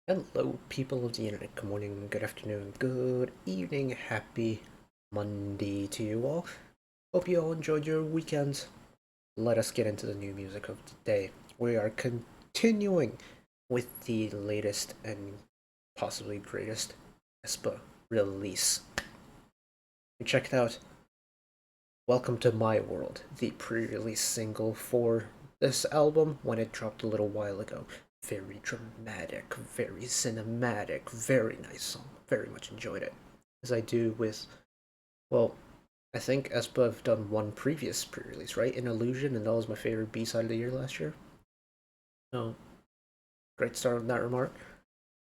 Hello, people of the internet. Good morning, good afternoon, good evening. Happy Monday to you all. Hope you all enjoyed your weekends. Let us get into the new music of the day. We are continuing with the latest and possibly greatest aespa release. Check it out. Welcome to My World, the pre-release single for this album when it dropped a little while ago. Very dramatic, very cinematic, very nice song. Very much enjoyed it. As I do with, well, I think aespa have done one previous pre-release, right? In Illusion, and that was my favorite B-side of the year last year. So, great start on that remark.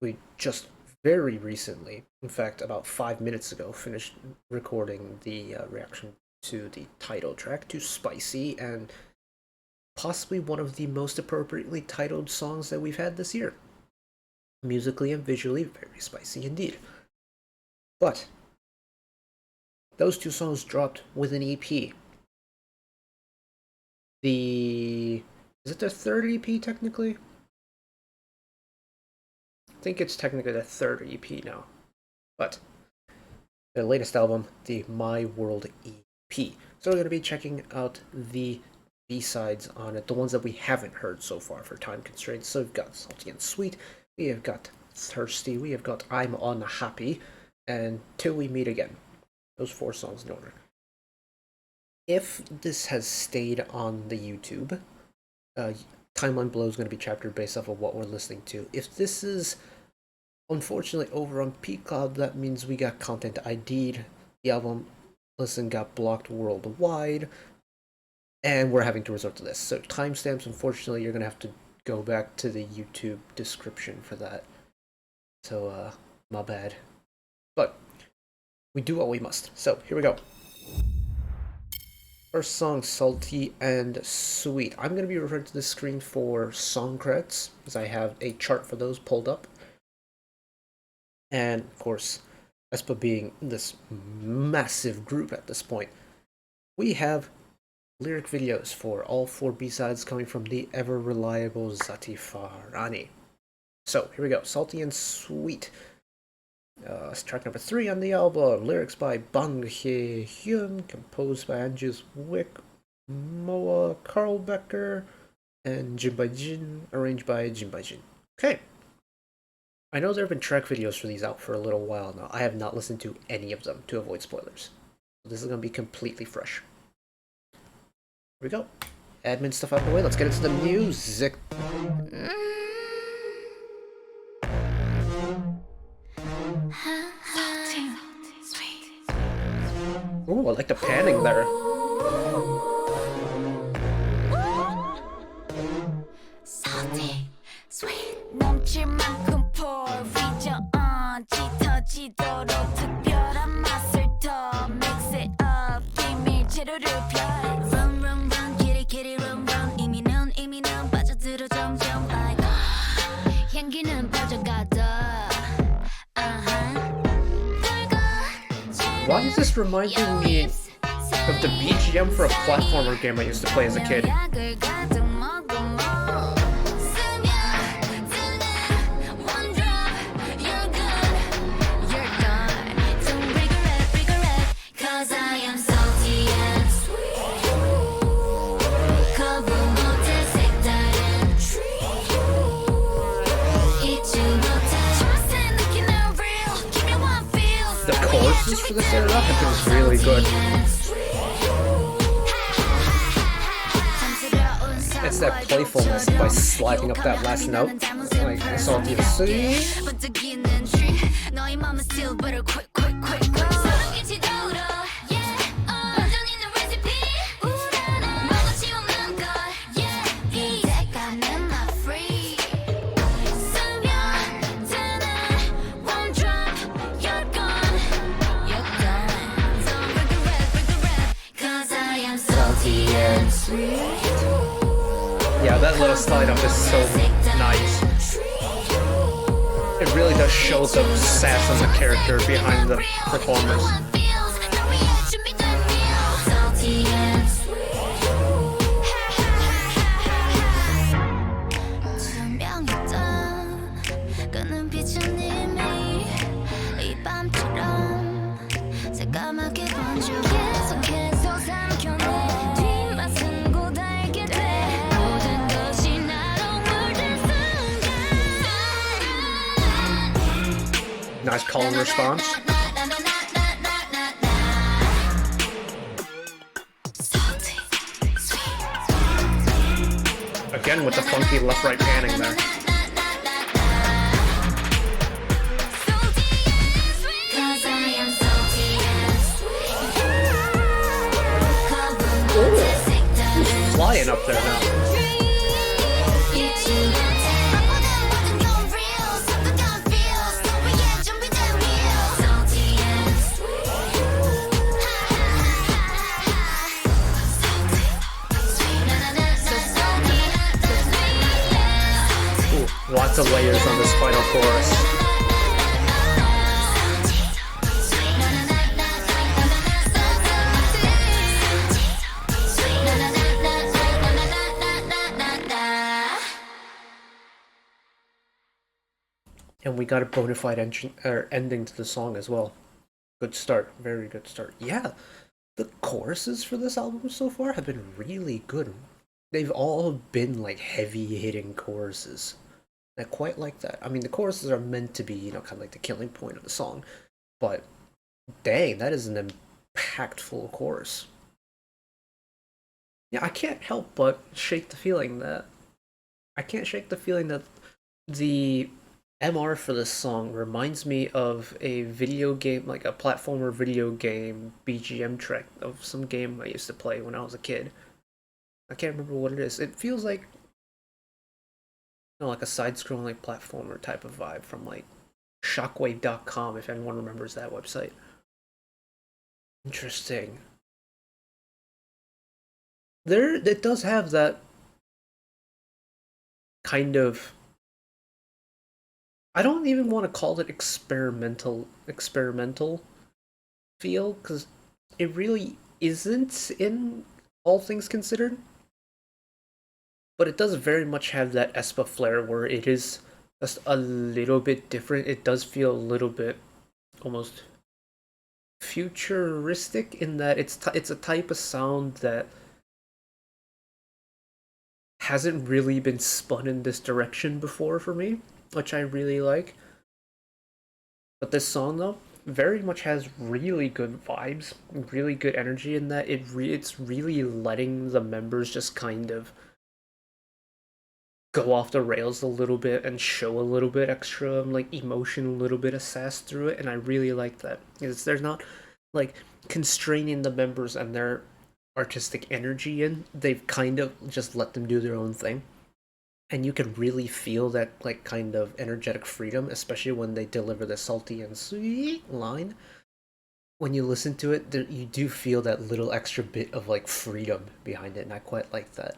We just very recently, in fact about 5 minutes ago, finished recording the reaction to the title track, to Spicy, and possibly one of the most appropriately titled songs that we've had this year. Musically and visually, very spicy indeed. But those two songs dropped with an EP. Is it their third EP technically? I think it's technically the third EP now. But their latest album, the My World EP. So we're going to be checking out the B-sides on it, the ones that we haven't heard so far for time constraints. So we've got Salty and Sweet, we have got Thirsty, we have got I'm Unhappy, and Till We Meet Again. Those 4 songs in order. If this has stayed on the YouTube, Timeline Below is going to be chaptered based off of what we're listening to. If this is unfortunately over on Peacock, that means we got content ID'd, the album listen got blocked worldwide, and we're having to resort to this. So timestamps, unfortunately, you're going to have to go back to the YouTube description for that. So, my bad. But we do what we must. So, here we go. First song, Salty and Sweet. I'm going to be referring to the screen for song credits, because I have a chart for those pulled up. And, of course, aespa being this massive group at this point, we have lyric videos for all 4 B-sides coming from the ever-reliable Zati Farhani. So, here we go. Salty and Sweet. Track number 3 on the album. Lyrics by Bang Hye-hyun, composed by Anjus Wick, Moa Carlbecker, and Jin by Jin, arranged by Jin by Jin. Okay. I know there have been track videos for these out for a little while now. I have not listened to any of them to avoid spoilers. This is going to be completely fresh. Here we go. Admin stuff out of the way. Let's get into the music. Ooh, I like the panning there. Why is this reminding me of the BGM for a platformer game I used to play as a kid? Choruses for this era have been really good. It's that playfulness by sliding up that last note, like Salty and Sweet. Yeah, that little slide up is so nice. It really does show the sass and the character behind the performers. Nice call and response. Again with the funky left-right panning there. Ooh, flying up there now. Lots of layers on this final chorus. And we got a bona fide ending to the song as well. Good start, very good start. Yeah, the choruses for this album so far have been really good. They've all been like heavy-hitting choruses. I quite like that. I mean, the choruses are meant to be, you know, kind of like the killing point of the song. But, dang, that is an impactful chorus. Yeah, I can't help but shake the feeling that... I can't shake the feeling that the MR for this song reminds me of a video game, like a platformer video game BGM track of some game I used to play when I was a kid. I can't remember what it is. It feels like... like a side-scrolling like platformer type of vibe from like shockwave.com, if anyone remembers that website. Interesting. It does have that kind of, I don't even want to call it experimental feel, because it really isn't in all things considered. But it does very much have that aespa flair where it is just a little bit different. It does feel a little bit almost futuristic in that it's a type of sound that hasn't really been spun in this direction before for me, which I really like. But this song though very much has really good vibes, really good energy in that it's really letting the members just kind of go off the rails a little bit and show a little bit extra like emotion, a little bit of sass through it, and I really like that. They're not like constraining the members and their artistic energy in. They've kind of just let them do their own thing, and you can really feel that like kind of energetic freedom, especially when they deliver the salty and sweet line. When you listen to it, you do feel that little extra bit of like freedom behind it, and I quite like that.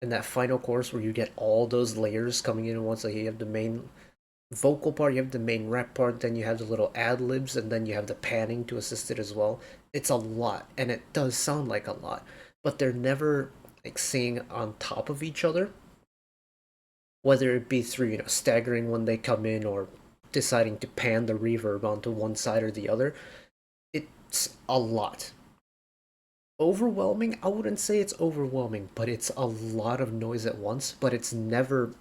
And that final chorus where you get all those layers coming in at once, like you have the main vocal part, you have the main rap part, then you have the little ad-libs, and then you have the panning to assist it as well. It's a lot, and it does sound like a lot, but they're never like singing on top of each other, whether it be through, you know, staggering when they come in or deciding to pan the reverb onto one side or the other. It's a lot. Overwhelming? I wouldn't say it's overwhelming, but it's a lot of noise at once, but it's never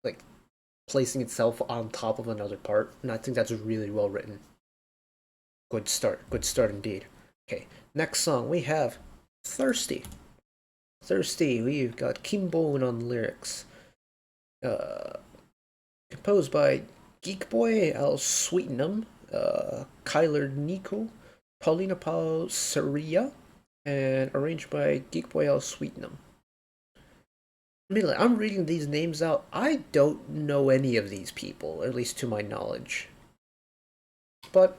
like placing itself on top of another part, and I think that's really well written. Good start indeed. Okay, next song we have Thirsty. We've got Kimbone on lyrics. Composed by Geekboy Al Sweetenham, Kyler Nico, Paulina Paul Saria, and arranged by Geekboy Al Sweetenham. Admittedly, I'm reading these names out. I don't know any of these people, at least to my knowledge. But,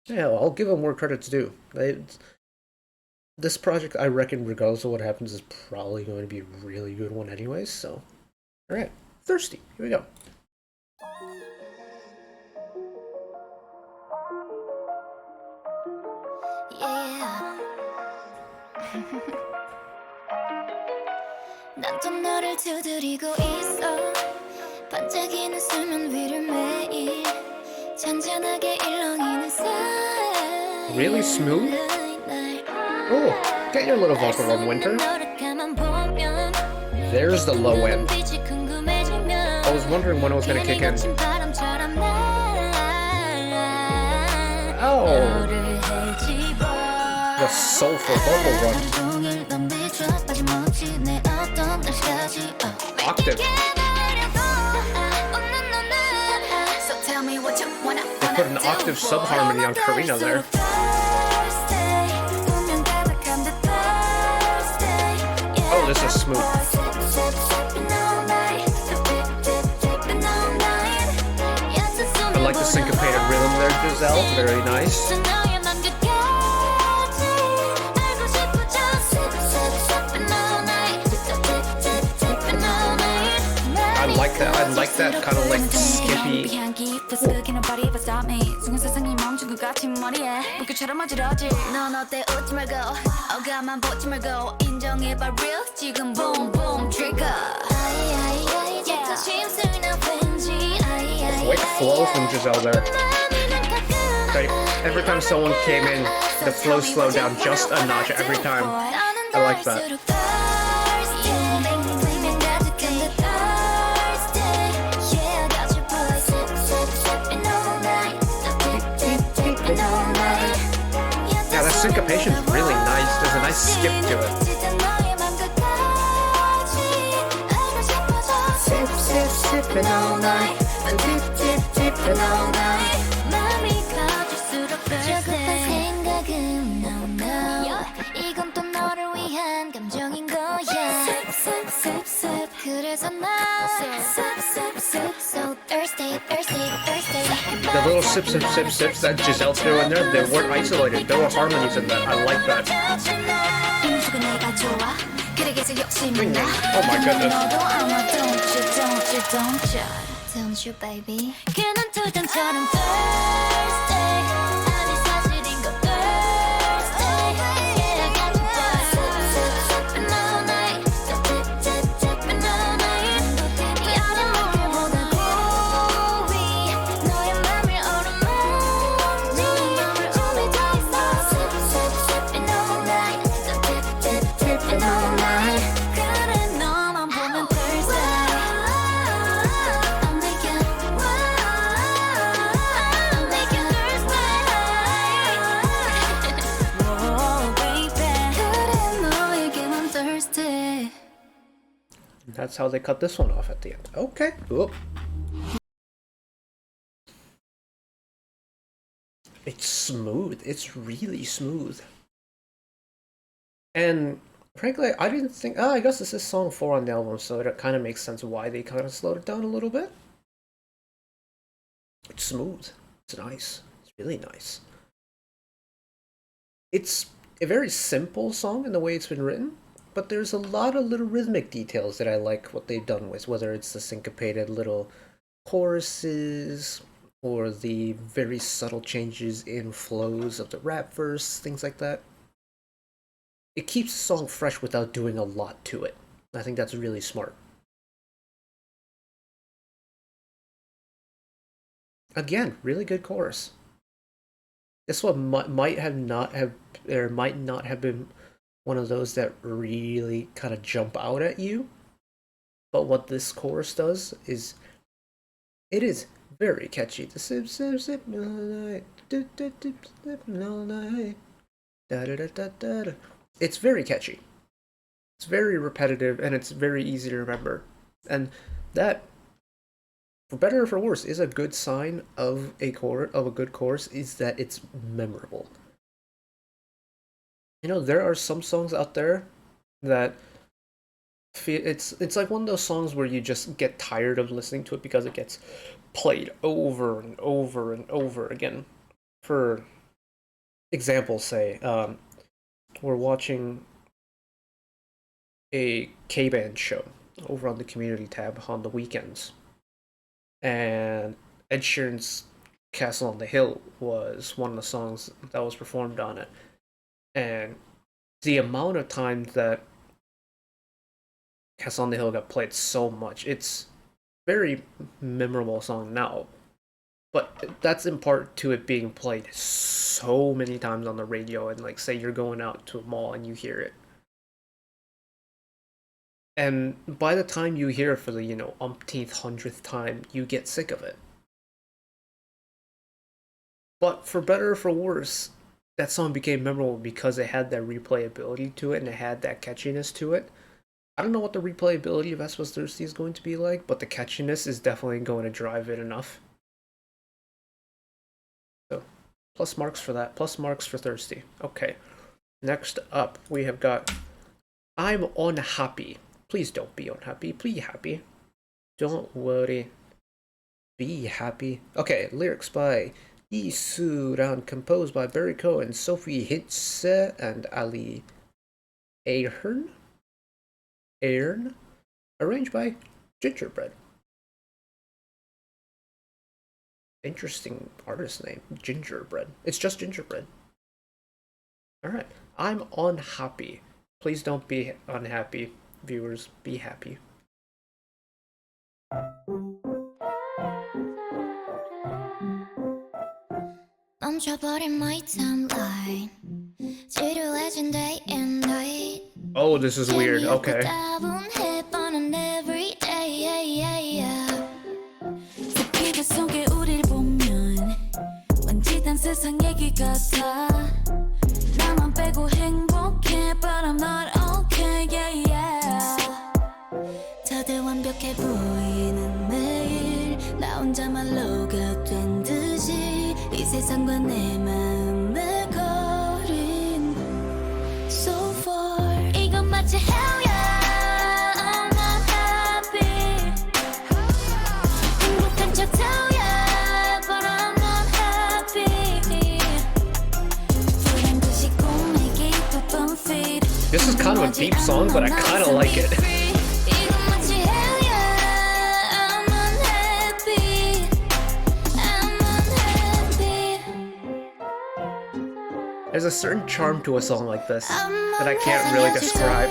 yeah, I'll give them more credit to do. This project, I reckon, regardless of what happens, is probably going to be a really good one anyways, so... Alright, Thirsty, here we go. 난 또 너를 두드리고 있어 반짝이는 수면 위를 매일 잔잔하게 일렁이는 사이. Really smooth? Oh, get your little vocal on Winter. There's the low end. I was wondering when it was gonna kick in. Oh, the soulful vocal one. Octave. They put an octave sub-harmony on Karina there. Oh, this is smooth. I like the syncopated rhythm there, Giselle. Very nice. I like that kind of like skippy. Quick flow from Giselle there. Like, every time someone came in, the flow slowed down just a notch every time. I like that. Yeah, that syncopation is really nice. There's a nice skip to it. Sip, sip, sipping all night. Dip, dip, dipping all night. The little sip, sip, sip, sips that Giselle threw in there, they weren't isolated. There were harmonies in that. I like that. Oh my goodness. Don't you, baby? That's how they cut this one off at the end. Okay. Whoop. It's smooth. It's really smooth. And frankly, I didn't think... I guess this is song 4 on the album, so it kind of makes sense why they kind of slowed it down a little bit. It's smooth. It's nice. It's really nice. It's a very simple song in the way it's been written, but there's a lot of little rhythmic details that I like what they've done with, whether it's the syncopated little choruses or the very subtle changes in flows of the rap verse, things like that. It keeps the song fresh without doing a lot to it. I think that's really smart. Again, really good chorus. This one might not have been one of those that really kind of jump out at you. But what this chorus does is, it is very catchy. The sip, sip, sip, all night, dip, dip, dip, sip, all night, da da da da da. It's very catchy. It's very repetitive, and it's very easy to remember. And that, for better or for worse, is a good sign of a good chorus, is that it's memorable. You know, there are some songs out there that it's like one of those songs where you just get tired of listening to it because it gets played over and over and over again. For example, say, we're watching a K-band show over on the community tab on the weekends, and Ed Sheeran's Castle on the Hill was one of the songs that was performed on it. And the amount of times that Castle on the Hill got played so much, it's a very memorable song now. But that's in part to it being played so many times on the radio, and like say you're going out to a mall and you hear it. And by the time you hear it for the, umpteenth, 100th time, you get sick of it. But for better or for worse, that song became memorable because it had that replayability to it and it had that catchiness to it. I don't know what the replayability of aespa's Thirsty is going to be like, but the catchiness is definitely going to drive it enough. So, plus marks for that. Plus marks for Thirsty. Okay. Next up, we have got I'm unhappy. Please don't be unhappy. Be happy. Don't worry. Be happy. Okay, lyrics by Isuran, composed by Barry Cohen, Sophie Hintze, and Ali Ahern. Arranged by Gingerbread. Interesting artist name, Gingerbread. It's just Gingerbread. Alright, I'm unhappy. Please don't be unhappy, viewers. Be happy. Oh, this is weird. Okay. 세상 얘기 같아 나만 빼고 행복해 but I'm not okay yeah yeah 다들 완벽해 보이는 매일 나 혼자만 로가 된 듯이 이 세상과 내 마음의 거린 so far 이건 마치 hell yeah I'm not happy 행복한 척 tell yeah but I'm not happy This is kind of a deep song, but I kind of like it. There's a certain charm to a song like this that I can't really describe.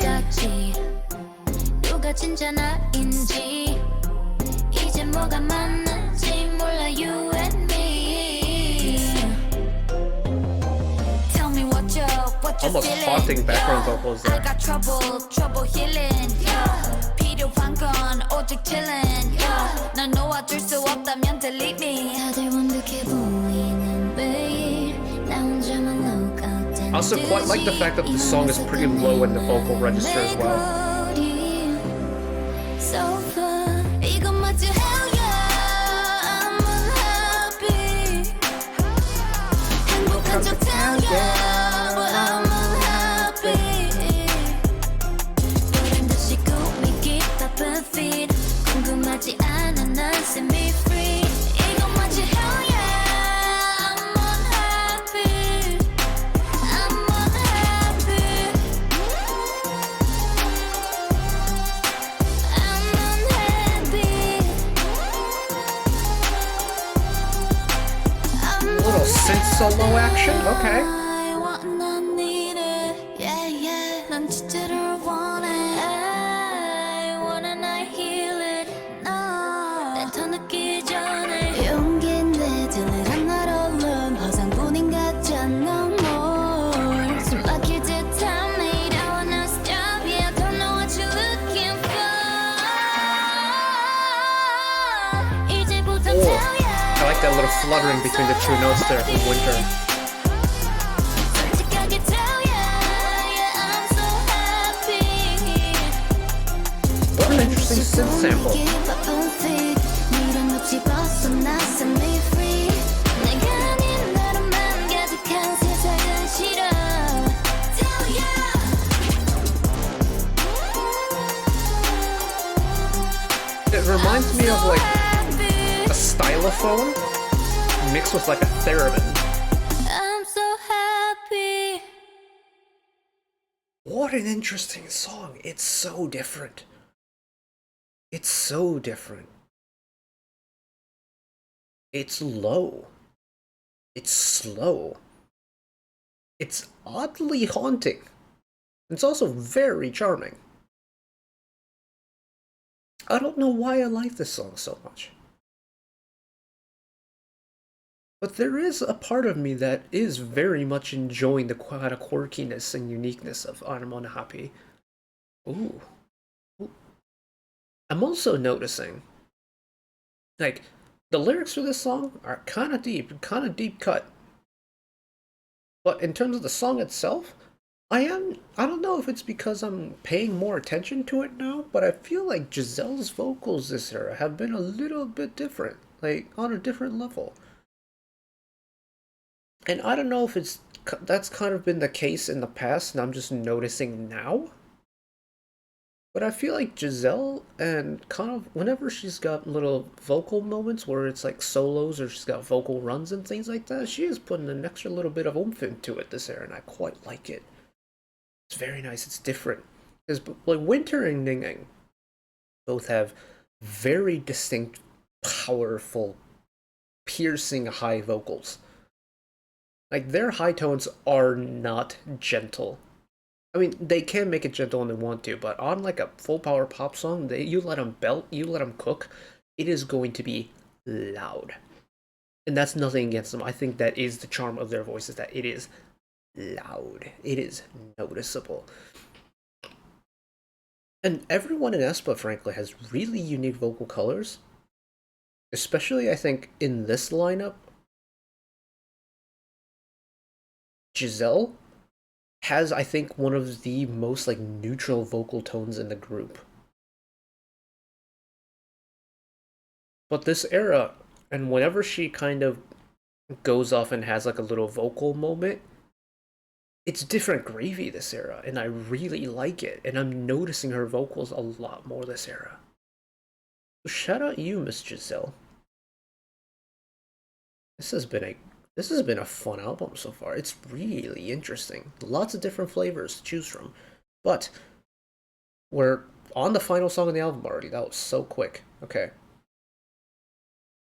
Almost haunting background vocals there. I got trouble healing. 필요한 건 오직 chilling. 널 놓아줄 수 없다면 delete me. 다들 완벽해 보이는 매일 나 혼자만 look out. I also quite like the fact that the song is pretty low in the vocal register as well. So far, 이건 마치 hell yeah. I'm unhappy. 행복한 척 tell yeah. 궁금하지 않아 난 set me free 이건 마치 hell yeah I'm unhappy I'm unhappy I'm unhappy I'm A little synth solo action, okay. I want 난 need it yeah yeah 난 진짜를 원해 I like that little fluttering between the two notes there from Winter. What an interesting synth sample. It reminds me of like a stylophone mixed with like a theremin. I'm so happy. What an interesting song. It's so different. It's so different. It's low. It's slow. It's oddly haunting. It's also very charming. I don't know why I like this song so much. But there is a part of me that is very much enjoying the kind of quirkiness and uniqueness of I'm Unhappy. Ooh. I'm also noticing, like, the lyrics for this song are kind of deep cut. But in terms of the song itself, I don't know if it's because I'm paying more attention to it now, but I feel like Giselle's vocals this era have been a little bit different, like on a different level. And I don't know if that's kind of been the case in the past and I'm just noticing now. But I feel like Giselle, and kind of whenever she's got little vocal moments where it's like solos or she's got vocal runs and things like that, she is putting an extra little bit of oomph into it this era, and I quite like it. It's very nice. It's different. Because like Winter and Ning both have very distinct, powerful, piercing high vocals. Like their high tones are not gentle. I mean, they can make it gentle when they want to, but on like a full power pop song, you let them belt, you let them cook, it is going to be loud. And that's nothing against them. I think that is the charm of their voices, that it is loud. It is noticeable. And everyone in aespa, frankly, has really unique vocal colors. Especially, I think, in this lineup, Giselle has, I think, one of the most like neutral vocal tones in the group. But this era, and whenever she kind of goes off and has like a little vocal moment, it's different gravy this era, and I really like it, and I'm noticing her vocals a lot more this era. So shout out you, Miss Giselle. This has been a fun album so far. It's really interesting. Lots of different flavors to choose from. But we're on the final song of the album already. That was so quick. Okay.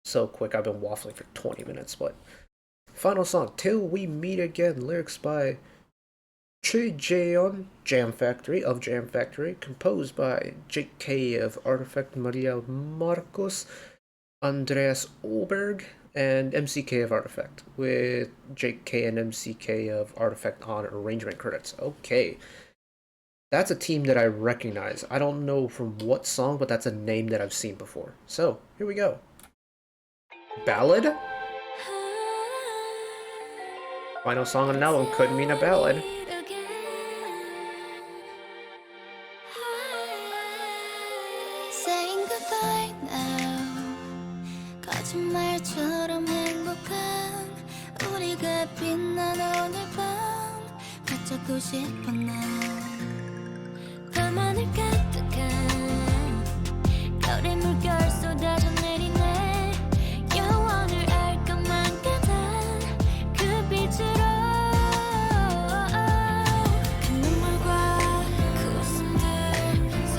So quick. I've been waffling for 20 minutes, but final song, Till We Meet Again, lyrics by Choi Jaeon, Jam Factory of Jam Factory, composed by JK of Artifact, Maria Marcos, Andreas Oberg, and MCK of Artifact, with JK and MCK of Artifact on arrangement credits. Okay. That's a team that I recognize. I don't know from what song, but that's a name that I've seen before. So, here we go. Ballad? Final song on an album could mean a ballad. Saying goodbye now. 거짓말처럼 행복한 우리가 빛난 오늘 밤 붙잡고 싶어 난 밤하늘 가득한 별의 물결 쏟아져 내리네 영원을 알 것만 같아 그 빛으로 그 눈물과 그 웃음들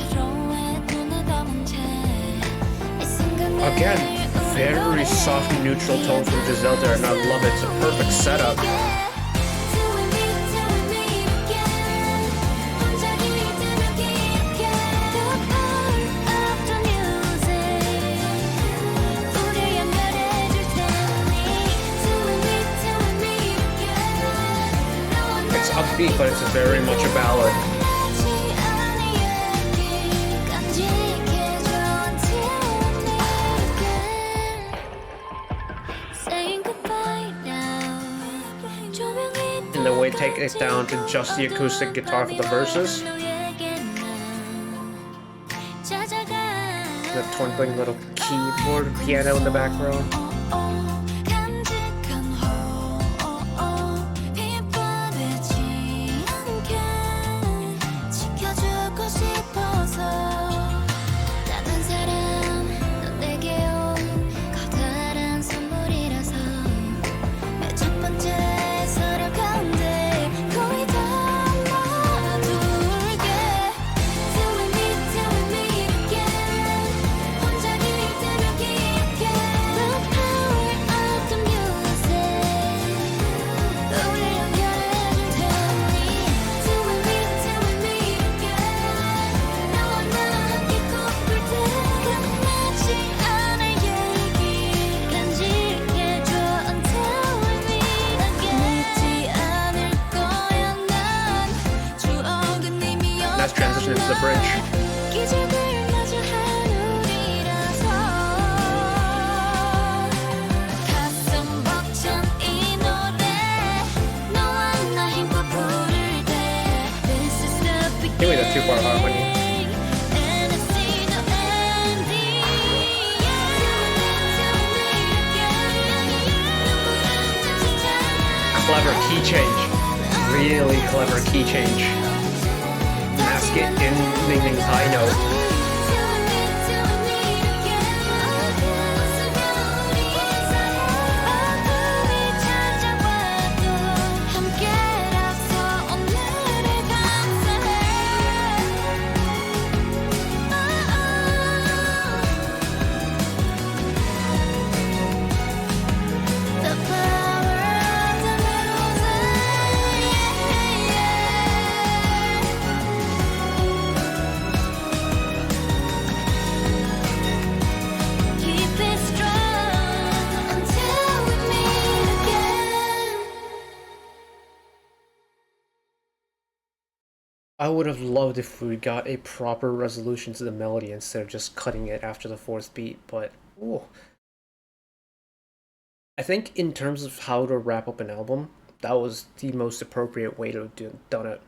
서로의 눈에 담은 채이 순간을 Again, very soft neutral tones from Giselle there, and I love it. It's a perfect setup. It's upbeat, but it's very much a ballad. And the way it takes it down to just the acoustic guitar for the verses. The twinkling little keyboard piano in the background. Nice transition into the bridge. two-part harmony. And I see no ending. Clever key change. Really clever key change. Mask it in Ning's high note. I would have loved if we got a proper resolution to the melody instead of just cutting it after the fourth beat, but ooh. I think in terms of how to wrap up an album, that was the most appropriate way to have done it.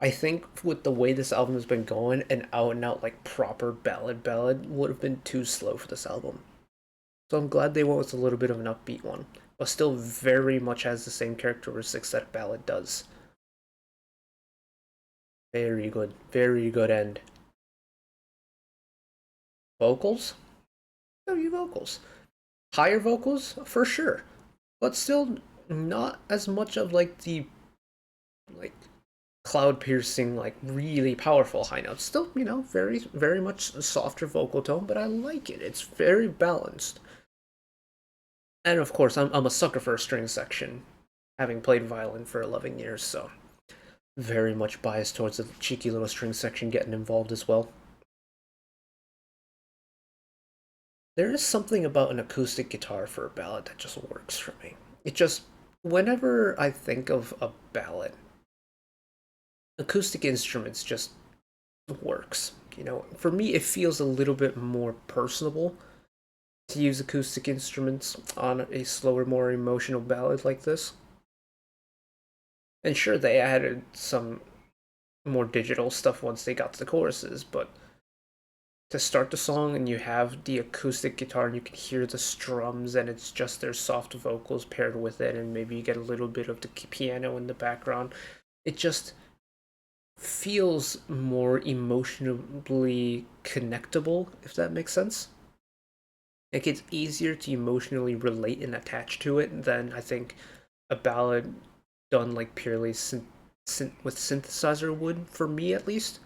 I think with the way this album has been going, an out and out like proper ballad would have been too slow for this album. So I'm glad they went with a little bit of an upbeat one, but still very much has the same characteristics that a ballad does. Very good end. Vocals? Vocals. Higher vocals, for sure. But still not as much of like the like cloud piercing, like really powerful high notes. Still, very much a softer vocal tone, but I like it. It's very balanced. And of course, I'm a sucker for a string section, having played violin for 11 years, so very much biased towards the cheeky little string section getting involved as well. There is something about an acoustic guitar for a ballad that just works for me. It just, whenever I think of a ballad, acoustic instruments just works. For me, it feels a little bit more personable to use acoustic instruments on a slower, more emotional ballad like this. And sure, they added some more digital stuff once they got to the choruses, but to start the song and you have the acoustic guitar and you can hear the strums and it's just their soft vocals paired with it, and maybe you get a little bit of the piano in the background, it just feels more emotionally connectable, if that makes sense. Like, it's easier to emotionally relate and attach to it than I think a ballad done like purely with synthesizer would, for me at least.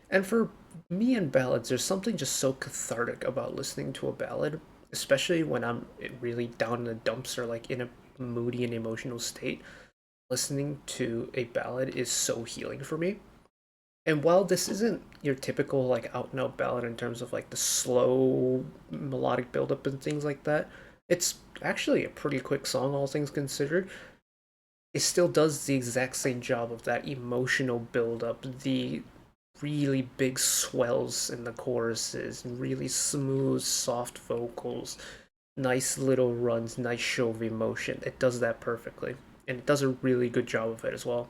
And for me and ballads, there's something just so cathartic about listening to a ballad, especially when I'm really down in the dumps or like in a moody and emotional state. Listening to a ballad is so healing for me. And while this isn't your typical like out and out ballad in terms of like the slow melodic buildup and things like that, it's actually a pretty quick song, all things considered. It still does the exact same job of that emotional buildup, the really big swells in the choruses, really smooth, soft vocals, nice little runs, nice show of emotion. It does that perfectly, and it does a really good job of it as well.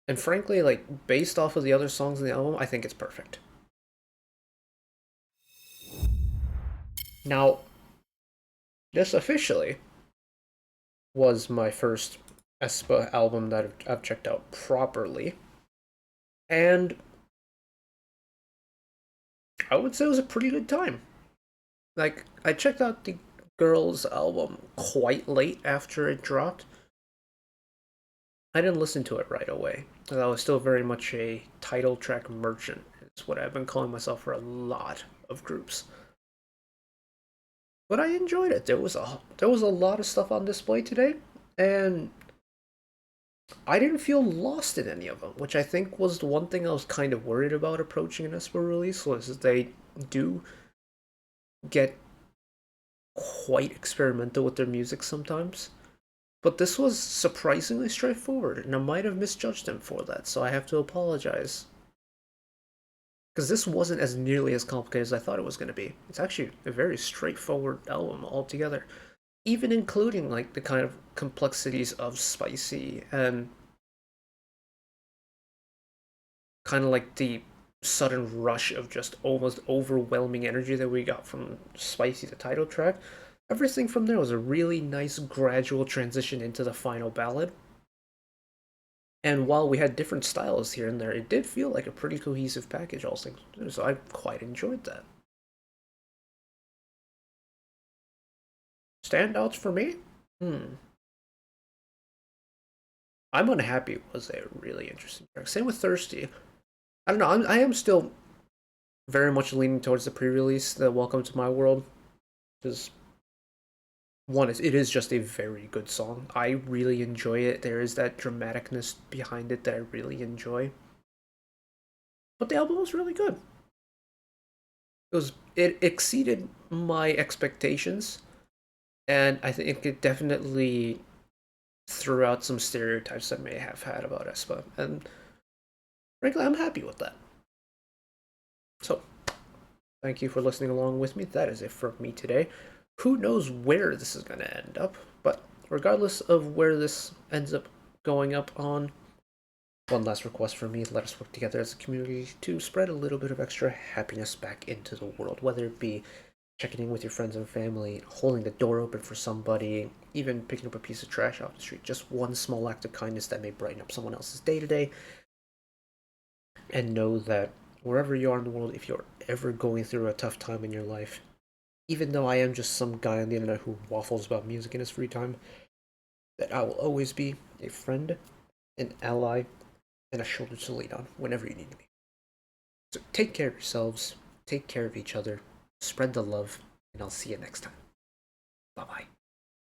And frankly, like, based off of the other songs in the album, I think it's perfect. Now, this officially was my first aespa album that I've checked out properly. And I would say it was a pretty good time. Like, I checked out the Girls album quite late after it dropped. I didn't listen to it right away, because I was still very much a title track merchant. It's what I've been calling myself for a lot of groups. But I enjoyed it. There was a lot of stuff on display today, and I didn't feel lost in any of them, which I think was the one thing I was kind of worried about approaching an aespa release, was that they do get quite experimental with their music sometimes. But this was surprisingly straightforward, and I might have misjudged them for that, so I have to apologize. Because this wasn't as nearly as complicated as I thought it was going to be. It's actually a very straightforward album altogether. Even including, like, the kind of complexities of Spicy and kind of like the sudden rush of just almost overwhelming energy that we got from Spicy, the title track. Everything from there was a really nice gradual transition into the final ballad. And while we had different styles here and there, it did feel like a pretty cohesive package, all things. So I quite enjoyed that. Standouts for me? I'm Unhappy was a really interesting track. Same with Thirsty. I don't know. I am still very much leaning towards the pre-release, the Welcome to My World, because one is it is just a very good song. I really enjoy it. There is that dramaticness behind it that I really enjoy. But the album was really good. It exceeded my expectations, and I think it definitely threw out some stereotypes I may have had about aespa, and frankly, I'm happy with that. So, thank you for listening along with me. That is it from me today. Who knows where this is going to end up, but regardless of where this ends up going up on, one last request from me: let us work together as a community to spread a little bit of extra happiness back into the world, whether it be checking in with your friends and family, holding the door open for somebody, even picking up a piece of trash off the street. Just one small act of kindness that may brighten up someone else's day to day. And know that wherever you are in the world, if you're ever going through a tough time in your life, even though I am just some guy on the internet who waffles about music in his free time, that I will always be a friend, an ally, and a shoulder to lean on whenever you need me. So take care of yourselves, take care of each other, spread the love, and I'll see you next time. Bye bye.